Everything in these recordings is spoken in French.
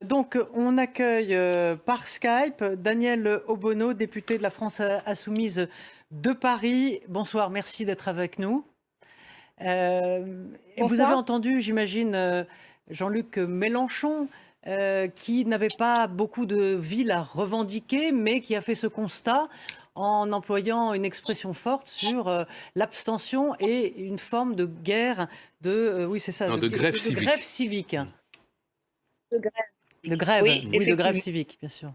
Donc, on accueille par Skype Daniel Obono, député de la France Insoumise de Paris. Bonsoir, merci d'être avec nous. Et vous avez Bonsoir. entendu, j'imagine, Jean-Luc Mélenchon, qui n'avait pas beaucoup de villes à revendiquer, mais qui a fait ce constat en employant une expression forte sur l'abstention et une forme de guerre, oui c'est ça, Non, de grève de grève civique. civique. De grève. De grève, Oui, oui, de grève effectivement. civique, bien sûr.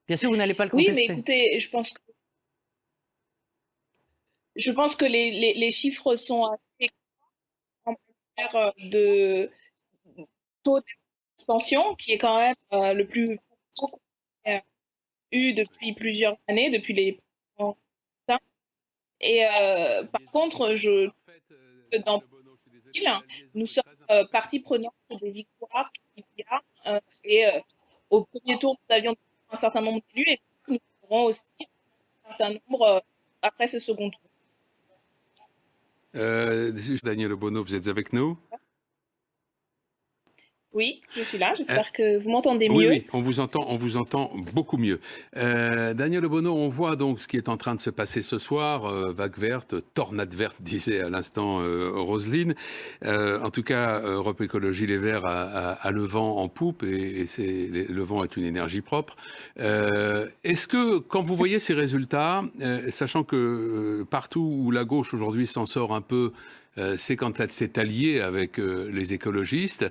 Bien sûr, vous n'allez pas le Oui, mais contester. écoutez, je pense que les chiffres sont assez en matière de taux d'abstention, qui est quand même le plus haut qu'on a eu depuis plusieurs années, depuis les précédents scrutins. Et par contre, dans le ville, nous sommes partie prenante des victoires qu'il y a. Et au premier tour, nous avions un certain nombre d'élus et nous aurons aussi un certain nombre après ce second tour. Daniel Obono, vous êtes avec nous? Oui, je suis là. J'espère que vous m'entendez Oui, mieux. oui, on vous entend beaucoup mieux. Daniel Obono, on voit donc ce qui est en train de se passer ce soir. Vague verte, tornade verte, disait à l'instant Roselyne. En tout cas, Europe Écologie Les Verts a le vent en poupe et le vent est une énergie propre. Est-ce que, quand vous voyez ces résultats, sachant que partout où la gauche aujourd'hui s'en sort un peu, c'est quand elle s'est alliée avec les écologistes,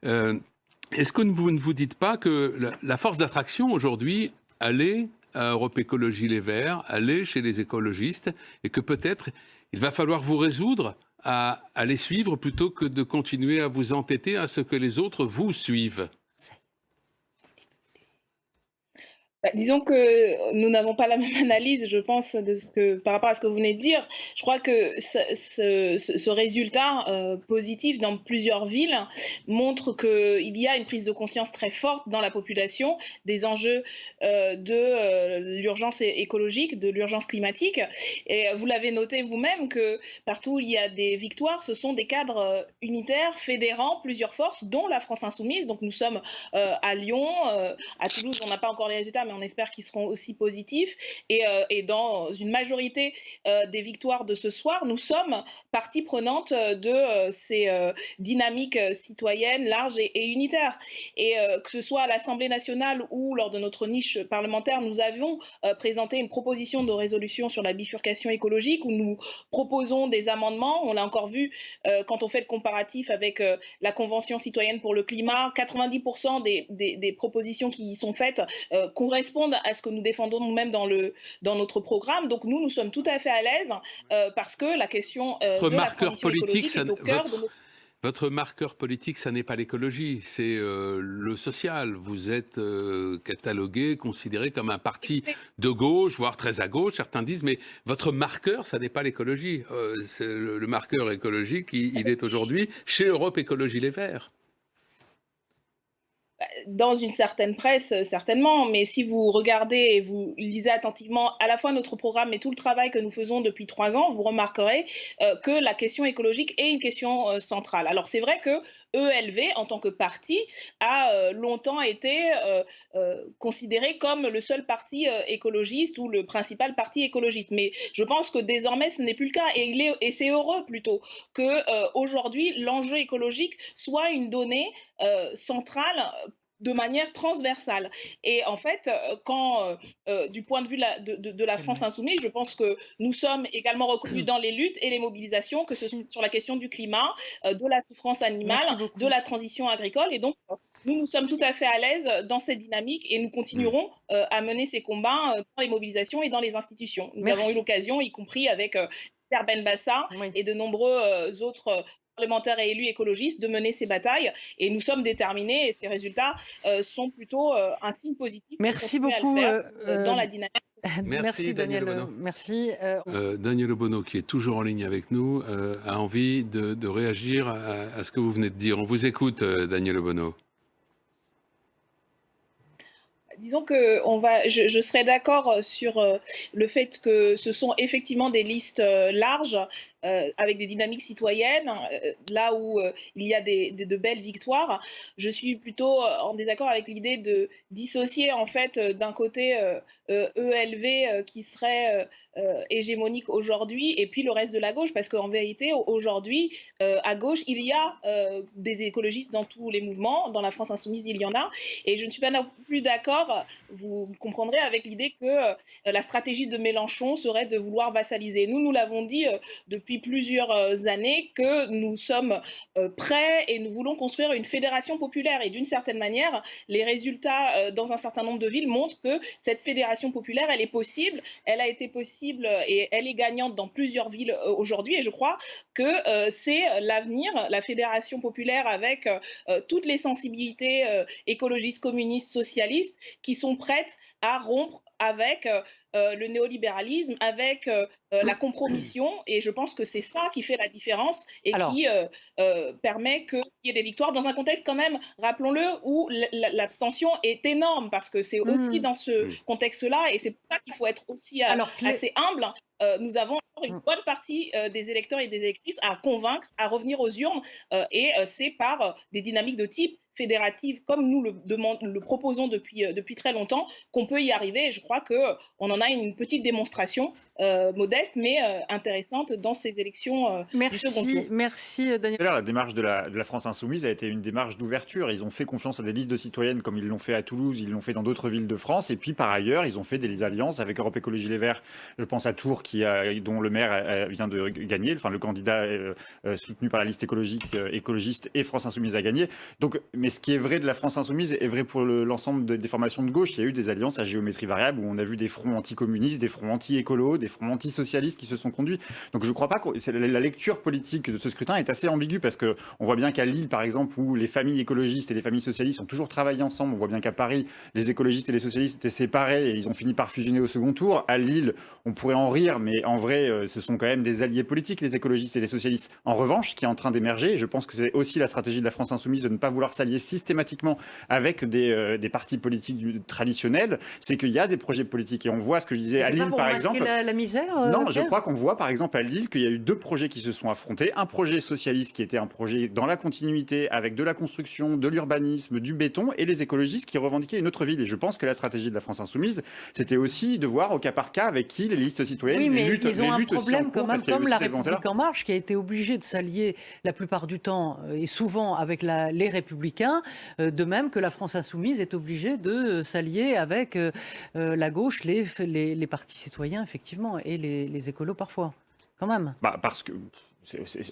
est-ce que vous ne vous dites pas que la force d'attraction aujourd'hui, allait à Europe Écologie Les Verts, allait chez les écologistes, et que peut-être il va falloir vous résoudre à les suivre plutôt que de continuer à vous entêter à ce que les autres vous suivent? Disons que nous n'avons pas la même analyse, je pense, par rapport à ce que vous venez de dire. Je crois que ce résultat positif dans plusieurs villes montre qu'il y a une prise de conscience très forte dans la population des enjeux de l'urgence écologique, de l'urgence climatique. Et vous l'avez noté vous-même que partout où il y a des victoires, ce sont des cadres unitaires, fédérant plusieurs forces, dont la France Insoumise. Donc nous sommes à Lyon, à Toulouse, on n'a pas encore les résultats, mais on espère qu'ils seront aussi positifs. Et dans une majorité des victoires de ce soir, nous sommes partie prenante de ces dynamiques citoyennes larges et unitaires. Et que ce soit à l'Assemblée nationale ou lors de notre niche parlementaire, nous avions présenté une proposition de résolution sur la bifurcation écologique où nous proposons des amendements. On l'a encore vu quand on fait le comparatif avec la Convention citoyenne pour le climat, 90% des propositions qui y sont faites correspondent à ce que nous défendons nous-mêmes dans notre programme. Donc nous sommes tout à fait à l'aise parce que la question de la transition écologique est au cœur de notre... Votre marqueur politique, ça n'est pas l'écologie, c'est le social. Vous êtes catalogué, considéré comme un parti de gauche, voire très à gauche. Certains disent, mais votre marqueur, ça n'est pas l'écologie. Le marqueur écologique, il est aujourd'hui chez Europe Écologie Les Verts. Dans une certaine presse, certainement, mais si vous regardez et vous lisez attentivement à la fois notre programme et tout le travail que nous faisons depuis 3 ans, vous remarquerez que la question écologique est une question centrale. Alors c'est vrai que ELV, en tant que parti, a longtemps été considéré comme le seul parti écologiste ou le principal parti écologiste. Mais je pense que désormais, ce n'est plus le cas. Et c'est heureux plutôt qu'aujourd'hui, l'enjeu écologique soit une donnée centrale de manière transversale. Et en fait, quand, du point de vue de la France Insoumise, je pense que nous sommes également reconnus dans les luttes et les mobilisations, que ce soit sur la question du climat, de la souffrance animale, de la transition agricole. Et donc, nous sommes tout à fait à l'aise dans cette dynamique et nous continuerons à mener ces combats dans les mobilisations et dans les institutions. Nous avons eu l'occasion, y compris avec Pierre Benbassa et de nombreux autres parlementaires et élus écologistes, de mener ces batailles. Et nous sommes déterminés et ces résultats sont plutôt un signe positif. Merci beaucoup. Dans la dynamique. Merci Daniel. Merci. Daniel Obono, qui est toujours en ligne avec nous, a envie de réagir à ce que vous venez de dire. On vous écoute, Daniel Obono. Disons que je serais d'accord sur le fait que ce sont effectivement des listes larges avec des dynamiques citoyennes, là où il y a de belles victoires. Je suis plutôt en désaccord avec l'idée de dissocier en fait d'un côté ELV qui serait hégémonique aujourd'hui et puis le reste de la gauche, parce qu'en vérité aujourd'hui à gauche il y a des écologistes dans tous les mouvements, dans la France insoumise il y en a, et je ne suis pas non plus d'accord, vous comprendrez, avec l'idée que la stratégie de Mélenchon serait de vouloir vassaliser. Nous l'avons dit depuis plusieurs années que nous sommes prêts et nous voulons construire une fédération populaire, et d'une certaine manière les résultats dans un certain nombre de villes montrent que cette fédération populaire elle est possible, elle a été possible et elle est gagnante dans plusieurs villes aujourd'hui, et je crois que c'est l'avenir, la fédération populaire avec toutes les sensibilités écologistes, communistes, socialistes qui sont prêtes à rompre avec le néolibéralisme, avec la compromission, et je pense que c'est ça qui fait la différence et qui permet qu'il y ait des victoires dans un contexte quand même, rappelons-le, où l'abstention est énorme, parce que c'est aussi dans ce contexte-là, et c'est pour ça qu'il faut être aussi assez humble. Nous avons encore une bonne partie des électeurs et des électrices à convaincre, à revenir aux urnes, et c'est par des dynamiques de type fédérative, comme nous le proposons depuis très longtemps, qu'on peut y arriver. Et je crois qu'on en a une petite démonstration modeste, mais intéressante dans ces élections du second tour. Merci Daniel. La démarche de la France insoumise a été une démarche d'ouverture. Ils ont fait confiance à des listes de citoyennes comme ils l'ont fait à Toulouse, ils l'ont fait dans d'autres villes de France. Et puis par ailleurs, ils ont fait des alliances avec Europe Écologie Les Verts. Je pense à Tours, dont le maire vient de gagner. Enfin, le candidat soutenu par la liste écologiste et France insoumise a gagné. Donc, mais ce qui est vrai de la France insoumise est vrai pour l'ensemble des formations de gauche. Il y a eu des alliances à géométrie variable où on a vu des fronts anticommunistes, des fronts anti-écolos, des fronts anti-socialistes qui se sont conduits. Donc je ne crois pas que la lecture politique de ce scrutin est assez ambiguë, parce qu'on voit bien qu'à Lille, par exemple, où les familles écologistes et les familles socialistes ont toujours travaillé ensemble, on voit bien qu'à Paris, les écologistes et les socialistes étaient séparés et ils ont fini par fusionner au second tour. À Lille, on pourrait en rire, mais en vrai, ce sont quand même des alliés politiques, les écologistes et les socialistes. En revanche, ce qui est en train d'émerger, et je pense que c'est aussi la stratégie de la France insoumise de ne pas vouloir s'allier systématiquement avec des partis politiques traditionnels, c'est qu'il y a des projets politiques. Et on voit ce que je disais à Lille, par exemple. La misère, non, je crois qu'on voit par exemple à Lille qu'il y a eu deux projets qui se sont affrontés. Un projet socialiste qui était un projet dans la continuité avec de la construction, de l'urbanisme, du béton, et les écologistes qui revendiquaient une autre ville. Et je pense que la stratégie de la France insoumise, c'était aussi de voir au cas par cas avec qui les listes citoyennes luttent. Ils ont un problème comme la République En Marche, qui a été obligée de s'allier la plupart du temps et souvent avec les Républicains, de même que la France insoumise est obligée de s'allier avec la gauche, les partis citoyens effectivement, et les écolos parfois, quand même. Parce que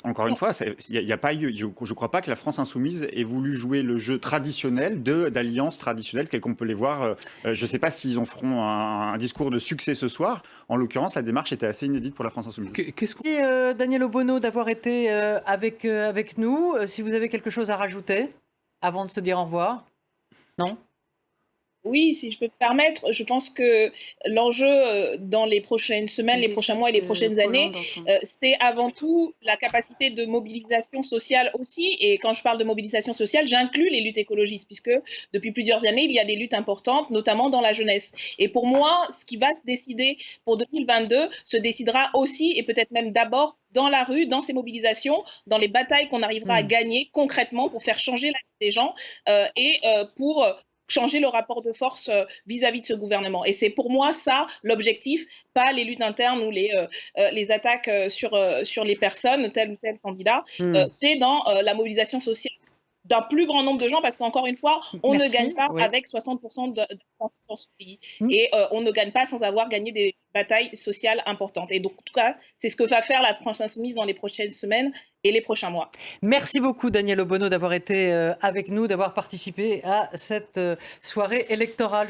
encore une fois, il n'y a pas eu. Je ne crois pas que la France insoumise ait voulu jouer le jeu traditionnel d'alliances traditionnelles, telles qu'on peut les voir. Je ne sais pas s'ils en feront un discours de succès ce soir. En l'occurrence, la démarche était assez inédite pour la France insoumise. Merci Daniel Obono d'avoir été avec nous. Si vous avez quelque chose à rajouter avant de se dire au revoir. Non ? Oui, si je peux me permettre, je pense que l'enjeu dans les prochaines semaines, les prochains mois et les prochaines années, c'est avant tout la capacité de mobilisation sociale aussi. Et quand je parle de mobilisation sociale, j'inclus les luttes écologistes, puisque depuis plusieurs années, il y a des luttes importantes, notamment dans la jeunesse. Et pour moi, ce qui va se décider pour 2022 se décidera aussi, et peut-être même d'abord, dans la rue, dans ces mobilisations, dans les batailles qu'on arrivera à gagner concrètement pour faire changer la vie des gens et pour changer le rapport de force vis-à-vis de ce gouvernement. Et c'est pour moi ça l'objectif, pas les luttes internes ou les attaques sur les personnes, tel ou tel candidat. C'est dans la mobilisation sociale d'un plus grand nombre de gens, parce qu'encore une fois, on ne gagne pas avec 60% de dans ce pays. Et on ne gagne pas sans avoir gagné des batailles sociales importantes. Et donc, en tout cas, c'est ce que va faire la France insoumise dans les prochaines semaines et les prochains mois. Merci beaucoup, Daniel Obono, d'avoir été avec nous, d'avoir participé à cette soirée électorale.